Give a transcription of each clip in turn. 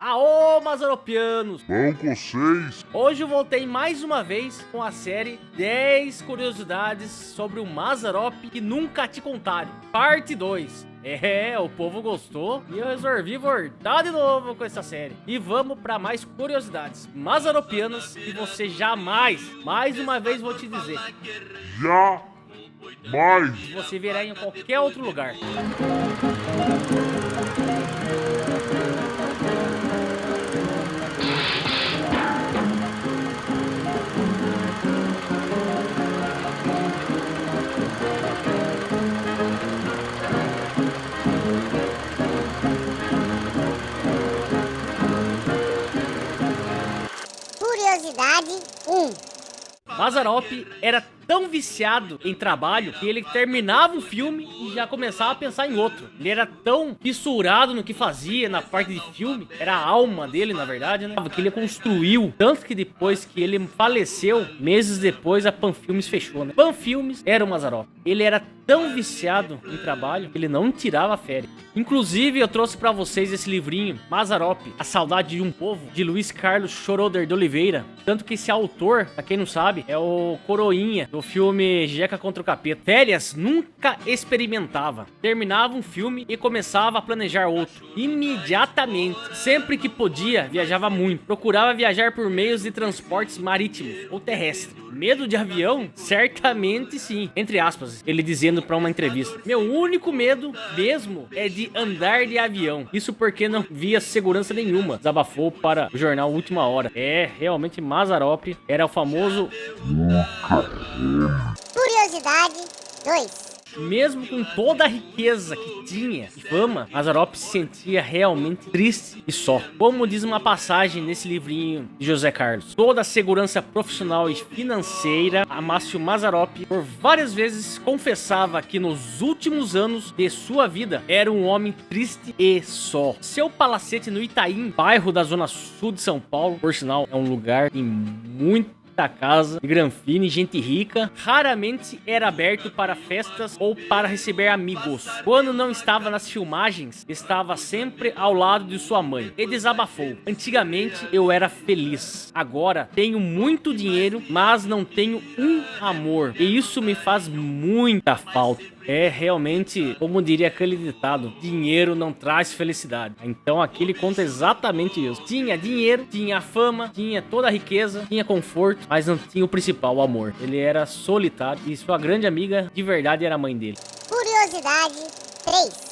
Aô, Mazaropianos! Bom com vocês? Hoje eu voltei mais uma vez com a série 10 curiosidades sobre o Mazarop que nunca te contaram, parte 2. O povo gostou e eu resolvi voltar de novo com essa série. E vamos para mais curiosidades mazaropianas que você jamais, mais uma vez vou te dizer, Jamais! você verá em qualquer outro lugar. Curiosidade 1. Mazarop era tão viciado em trabalho que ele terminava um filme e já começava a pensar em outro. Ele era tão fissurado no que fazia na parte de filme, era a alma dele, na verdade, né? Que ele construiu, tanto que depois que ele faleceu, meses depois a Panfilmes fechou, né? Panfilmes era o Mazarop. Ele era tão viciado em trabalho que ele não tirava férias. Inclusive, eu trouxe pra vocês esse livrinho, Mazarop, A Saudade de um Povo, de Luiz Carlos Schroeder de Oliveira. Tanto que esse autor, pra quem não sabe, é o Coroinha, do filme Jeca contra o Capeta. Férias nunca experimentava. Terminava um filme e começava a planejar outro. Imediatamente. Sempre que podia, viajava muito. Procurava viajar por meios de transportes marítimos ou terrestres. Medo de avião? Certamente sim. Entre aspas, ele dizendo pra uma entrevista: meu único medo mesmo é de andar de avião. Isso porque não via segurança nenhuma. Desabafou para o jornal Última Hora. Realmente Mazarop era o famoso Curiosidade 2. Mesmo com toda a riqueza que tinha e fama, Mazarop se sentia realmente triste e só. Como diz uma passagem nesse livrinho de José Carlos: toda a segurança profissional e financeira, Amácio Mazarop por várias vezes confessava que nos últimos anos de sua vida era um homem triste e só. Seu palacete no Itaim, bairro da zona sul de São Paulo, por sinal, é um lugar em muito casa de granfina e gente rica, raramente era aberto para festas ou para receber amigos. Quando não estava nas filmagens, estava sempre ao lado de sua mãe e desabafou: antigamente eu era feliz, agora tenho muito dinheiro, mas não tenho um amor, e isso me faz muita falta. Realmente, como diria aquele ditado, dinheiro não traz felicidade. Então aqui ele conta exatamente isso. Tinha dinheiro, tinha fama, tinha toda a riqueza, tinha conforto, mas não tinha o principal, o amor. Ele era solitário e sua grande amiga de verdade era a mãe dele. Curiosidade 3.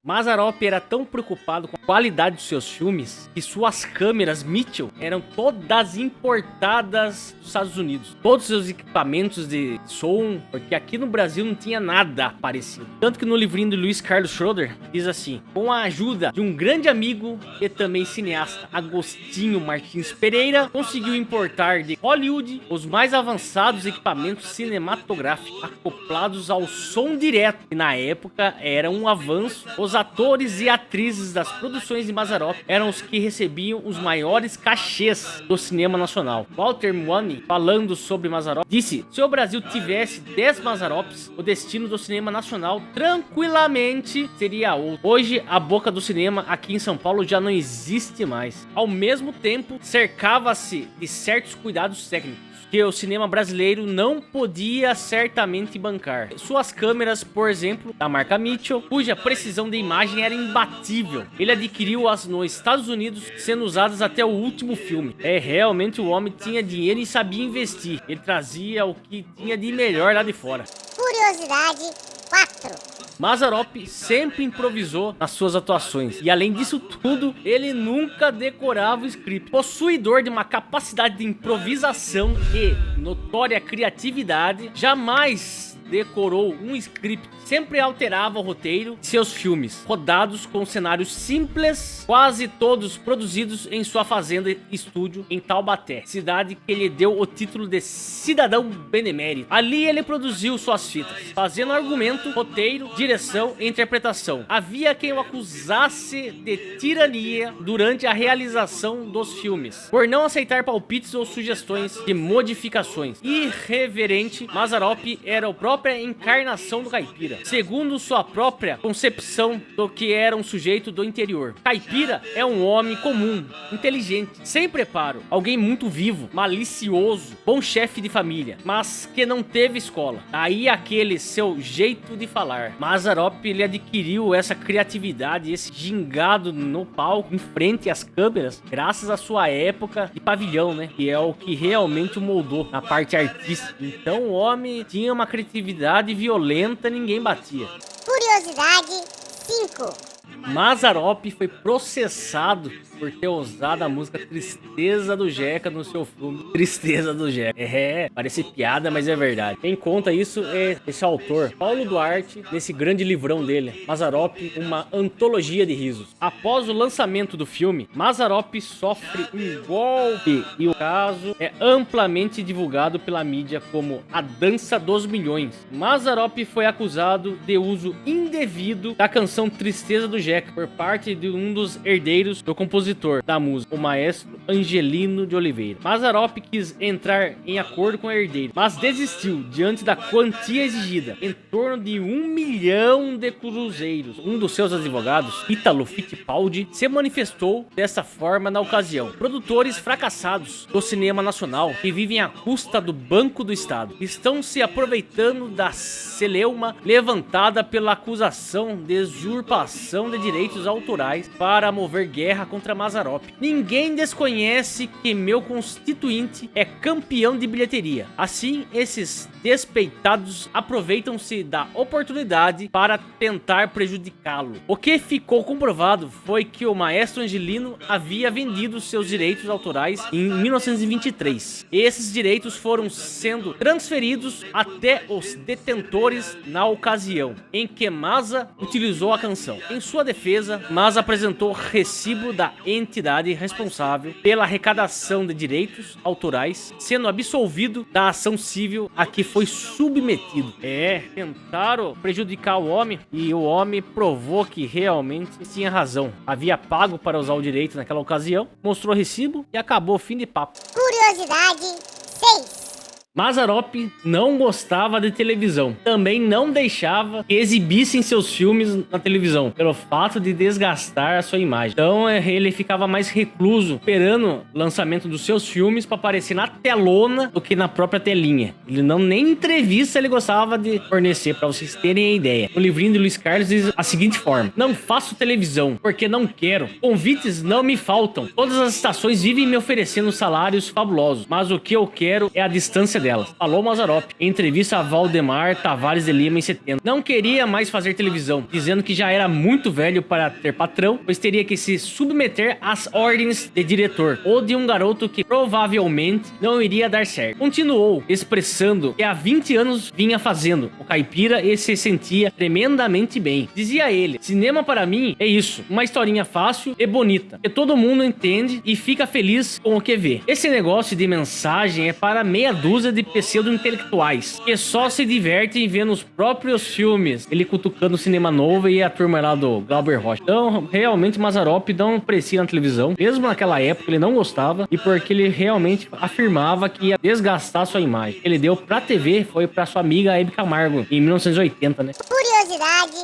Mazarop era tão preocupado com a qualidade dos seus filmes que suas câmeras Mitchell eram todas importadas dos Estados Unidos. Todos os seus equipamentos de som, porque aqui no Brasil não tinha nada parecido. Tanto que no livrinho de Luiz Carlos Schroeder diz assim: com a ajuda de um grande amigo e também cineasta, Agostinho Martins Pereira, conseguiu importar de Hollywood os mais avançados equipamentos cinematográficos acoplados ao som direto, que na época era um avanço. Os atores e atrizes das produções de Mazarop eram os que recebiam os maiores cachês do cinema nacional. Walter Muani, falando sobre Mazarop, disse: se o Brasil tivesse 10 Mazarops, o destino do cinema nacional tranquilamente seria outro. Hoje, a boca do cinema aqui em São Paulo já não existe mais. Ao mesmo tempo, cercava-se de certos cuidados técnicos que o cinema brasileiro não podia certamente bancar. Suas câmeras, por exemplo, da marca Mitchell, cuja precisão de imagem era imbatível. Ele adquiriu-as nos Estados Unidos, sendo usadas até o último filme. Realmente o homem tinha dinheiro e sabia investir. Ele trazia o que tinha de melhor lá de fora. Curiosidade 4. Mazarop sempre improvisou nas suas atuações, e além disso tudo, ele nunca decorava o script. Possuidor de uma capacidade de improvisação e notória criatividade, jamais decorou um script, sempre alterava o roteiro de seus filmes, rodados com cenários simples, quase todos produzidos em sua fazenda estúdio em Taubaté, cidade que lhe deu o título de cidadão benemérito. Ali ele produziu suas fitas, fazendo argumento, roteiro, direção e interpretação. Havia quem o acusasse de tirania durante a realização dos filmes, por não aceitar palpites ou sugestões de modificações. Irreverente, Mazarop era o próprio própria encarnação do caipira, segundo sua própria concepção do que era um sujeito do interior. Caipira é um homem comum, inteligente, sem preparo, alguém muito vivo, malicioso, bom chefe de família, mas que não teve escola. Aí aquele seu jeito de falar. Mazzaropi, ele adquiriu essa criatividade, esse gingado no palco, em frente às câmeras, graças à sua época de pavilhão, né? Que é o que realmente o moldou na parte artística. Então o homem tinha uma criatividade violenta, ninguém batia. Curiosidade 5. Mazzaropi foi processado por ter usado a música Tristeza do Jeca no seu filme Tristeza do Jeca. Parece piada, mas é verdade. Quem conta isso é esse autor, Paulo Duarte, nesse grande livrão dele, Mazzaropi, uma antologia de risos. Após o lançamento do filme, Mazzaropi sofre um golpe e o caso é amplamente divulgado pela mídia como a Dança dos Milhões. Mazzaropi foi acusado de uso indevido da canção Tristeza do Jeca por parte de um dos herdeiros do compositor da música, o maestro Angelino de Oliveira. Mazzaropi quis entrar em acordo com o herdeiro, mas desistiu diante da quantia exigida, em torno de 1 milhão de cruzeiros. Um dos seus advogados, Ítalo Fittipaldi, se manifestou dessa forma na ocasião. Produtores fracassados do cinema nacional, que vivem à custa do Banco do Estado, estão se aproveitando da celeuma levantada pela acusação de usurpação de direitos autorais para mover guerra contra Mazzaropi. Ninguém desconhece que meu constituinte é campeão de bilheteria. Assim, esses despeitados aproveitam-se da oportunidade para tentar prejudicá-lo. O que ficou comprovado foi que o maestro Angelino havia vendido seus direitos autorais em 1923. Esses direitos foram sendo transferidos até os detentores na ocasião em que Mazza utilizou a canção. Em sua defesa, Mazza apresentou recibo da entidade responsável pela arrecadação de direitos autorais, sendo absolvido da ação civil a que foi submetido. Tentaram prejudicar o homem e o homem provou que realmente tinha razão. Havia pago para usar o direito naquela ocasião, mostrou o recibo e acabou, fim de papo. Curiosidade 6. Mazzaropi não gostava de televisão. Também não deixava que exibissem seus filmes na televisão, pelo fato de desgastar a sua imagem. Então ele ficava mais recluso, esperando o lançamento dos seus filmes para aparecer na telona do que na própria telinha. Ele nem entrevista ele gostava de fornecer, para vocês terem a ideia. O livrinho de Luiz Carlos diz a seguinte forma: não faço televisão porque não quero. Convites não me faltam. Todas as estações vivem me oferecendo salários fabulosos, mas o que eu quero é a distância delas. Falou Mazzaropi em entrevista a Valdemar Tavares de Lima em setembro. Não queria mais fazer televisão, dizendo que já era muito velho para ter patrão, pois teria que se submeter às ordens de diretor ou de um garoto que provavelmente não iria dar certo. Continuou expressando que há 20 anos vinha fazendo o caipira e se sentia tremendamente bem. Dizia ele: cinema para mim é isso, uma historinha fácil e bonita, que todo mundo entende e fica feliz com o que vê. Esse negócio de mensagem é para meia dúzia de pseudo-intelectuais que só se divertem vendo os próprios filmes. Ele cutucando o cinema novo e a turma lá do Glauber Rocha. Então, realmente, Mazzaropi não aprecia na televisão. Mesmo naquela época, ele não gostava. E porque ele realmente afirmava que ia desgastar sua imagem. Ele deu pra TV, foi pra sua amiga Hebe Camargo, em 1980, né? Curiosidade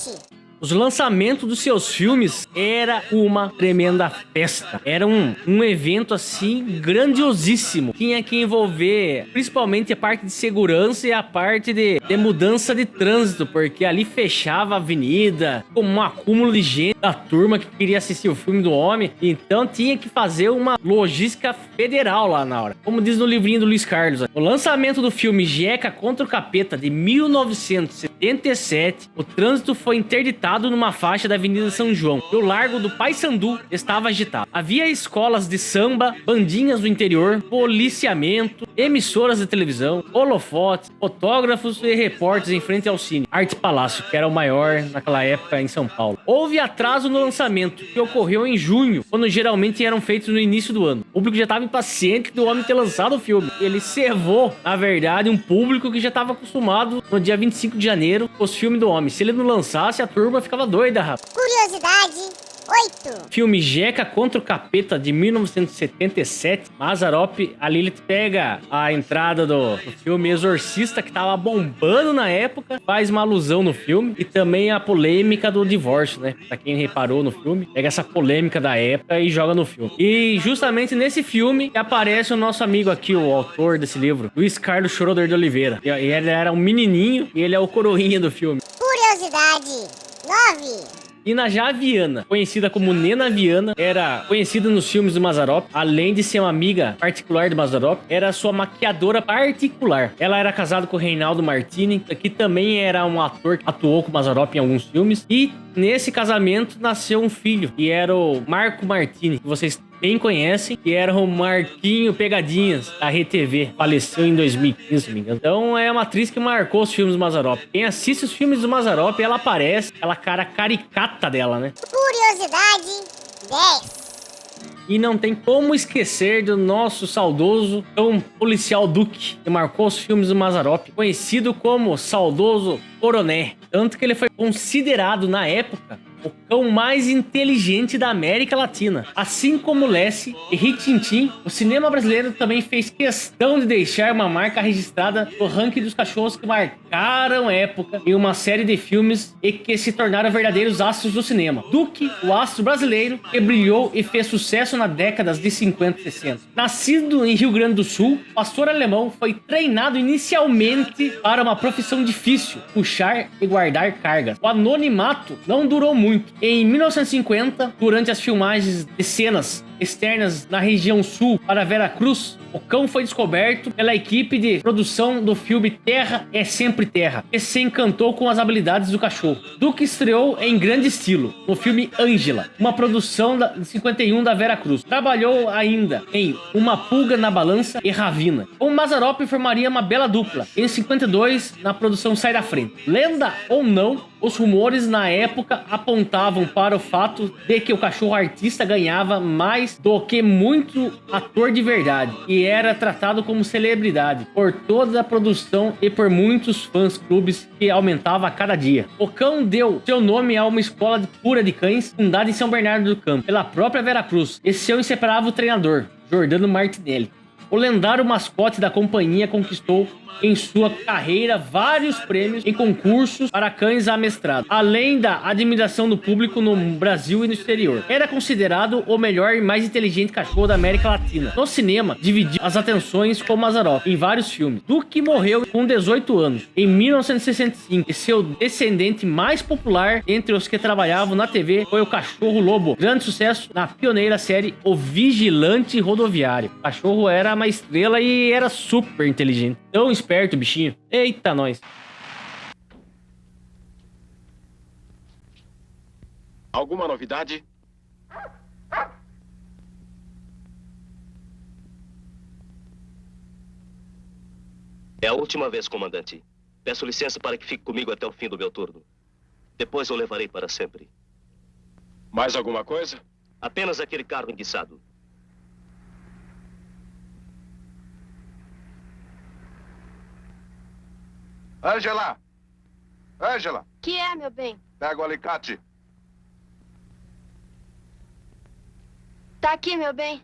7. Os lançamentos dos seus filmes era uma tremenda festa. Era um evento assim grandiosíssimo. Tinha que envolver principalmente a parte de segurança e a parte de mudança de trânsito, porque ali fechava a avenida, como um acúmulo de gente da turma que queria assistir o filme do homem. Então tinha que fazer uma logística federal lá na hora. Como diz no livrinho do Luiz Carlos. O lançamento do filme Jeca contra o Capeta de 1977, o trânsito foi interditado numa faixa da Avenida São João. E o Largo do Paissandu estava agitado. Havia escolas de samba, bandinhas do interior, policiamento, emissoras de televisão, holofotes, fotógrafos e repórteres em frente ao Cine Arte Palácio, que era o maior naquela época em São Paulo. Houve atraso no lançamento, que ocorreu em junho, quando geralmente eram feitos no início do ano. O público já estava impaciente do homem ter lançado o filme. Ele cevou, na verdade, um público que já estava acostumado no dia 25 de janeiro com os filmes do homem. Se ele não lançasse, a turma ficava doida, rapaz. Curiosidade 8. Filme Jeca contra o Capeta, de 1977. Mazzaropi, a Lilith pega a entrada do filme Exorcista, que tava bombando na época, faz uma alusão no filme. E também a polêmica do divórcio, né? Pra quem reparou no filme, pega essa polêmica da época e joga no filme. E justamente nesse filme aparece o nosso amigo aqui, o autor desse livro, Luiz Carlos Schroeder de Oliveira. E ele era um menininho e ele é o coroinha do filme. Curiosidade 9. Nina Viana, conhecida como Nena Viana, era conhecida nos filmes do Mazzaropi, além de ser uma amiga particular do Mazzaropi, era sua maquiadora particular. Ela era casada com o Reinaldo Martini, que também era um ator que atuou com o Mazzaropi em alguns filmes, e nesse casamento nasceu um filho, que era o Marco Martini, que vocês bem conhecem, que era o Marquinho Pegadinhas, da RTV. Faleceu em 2015, se não me engano. Então é uma atriz que marcou os filmes do Mazzaropi. Quem assiste os filmes do Mazzaropi, ela aparece, aquela cara caricata dela, né? Curiosidade 10. E não tem como esquecer do nosso saudoso cão policial Duque, que marcou os filmes do Mazzaropi, conhecido como saudoso Coroné. Tanto que ele foi considerado, na época, o cão mais inteligente da América Latina. Assim como Lassie e Rin-Tin-Tin, o cinema brasileiro também fez questão de deixar uma marca registrada no ranking dos cachorros que marcaram época em uma série de filmes e que se tornaram verdadeiros astros do cinema. Duque, o astro brasileiro, que brilhou e fez sucesso nas décadas de 50 e 60. Nascido em Rio Grande do Sul, o pastor alemão foi treinado inicialmente para uma profissão difícil, puxar e guardar cargas. O anonimato não durou muito. Em 1950, durante as filmagens de cenas externas na região sul para Veracruz, o cão foi descoberto pela equipe de produção do filme Terra é Sempre Terra, que se encantou com as habilidades do cachorro. Duque estreou em grande estilo no filme Ângela, uma produção de 51 da Veracruz. Trabalhou ainda em Uma Pulga na Balança e Ravina. Com Mazzaropi formaria uma bela dupla. Em 52, na produção Sai da Frente. Lenda ou não, os rumores na época apontavam para o fato de que o cachorro artista ganhava mais do que muito ator de verdade e era tratado como celebridade por toda a produção e por muitos fãs clubes que aumentava a cada dia. O cão deu seu nome a uma escola de cura de cães fundada em São Bernardo do Campo pela própria Veracruz e seu inseparável treinador, Jordano Martinelli. O lendário mascote da companhia conquistou em sua carreira vários prêmios em concursos para cães amestrados, além da admiração do público no Brasil e no exterior. Era considerado o melhor e mais inteligente cachorro da América Latina. No cinema, dividiu as atenções com Mazzaropi em vários filmes. Duque morreu com 18 anos, em 1965, e seu descendente mais popular entre os que trabalhavam na TV foi o Cachorro Lobo, grande sucesso na pioneira série O Vigilante Rodoviário. O cachorro era uma estrela e era super inteligente. Tão esperto, bichinho. Eita, nós. Alguma novidade? É a última vez, comandante. Peço licença para que fique comigo até o fim do meu turno. Depois eu levarei para sempre. Mais alguma coisa? Apenas aquele carro enguiçado. Ângela! Ângela! Que é, meu bem? Pega o alicate. Tá aqui, meu bem.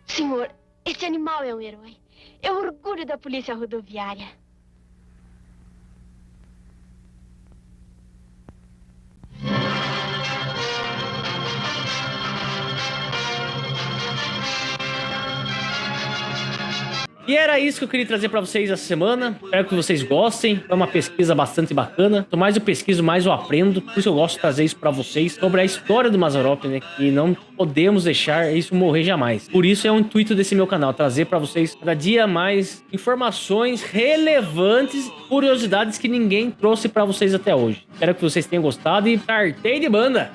Senhor, esse animal é um herói. É o orgulho da polícia rodoviária. E era isso que eu queria trazer pra vocês essa semana. Espero que vocês gostem. É uma pesquisa bastante bacana. Quanto mais eu pesquiso, mais eu aprendo. Por isso eu gosto de trazer isso pra vocês. Sobre a história do Mazzaropi, né? Que não podemos deixar isso morrer jamais. Por isso é o intuito desse meu canal. Trazer pra vocês cada dia mais informações relevantes, curiosidades que ninguém trouxe pra vocês até hoje. Espero que vocês tenham gostado e partei de banda!